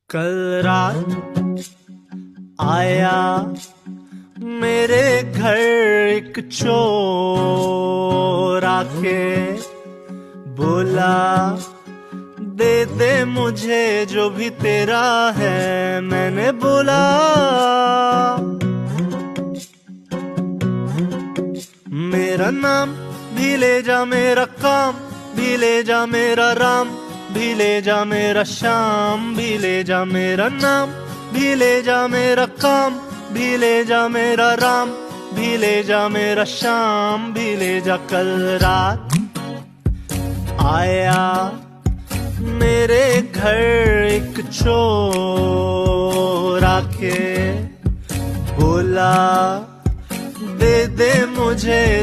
कल रात आया मेरे घर एक चोर आके बोला, दे दे मुझे जो भी तेरा है। मैंने बोला, मेरा नाम भी ले जा, मेरा काम भी ले जा, मेरा राम भी ले जा, मेरा श्याम भी ले जा। मेरा नाम भी ले जा, मेरा काम भी ले जा, मेरा राम भी ले जा, मेरा श्याम भी ले जा। कल रात आया मेरे घर एक चोर आके बोला, दे दे मुझे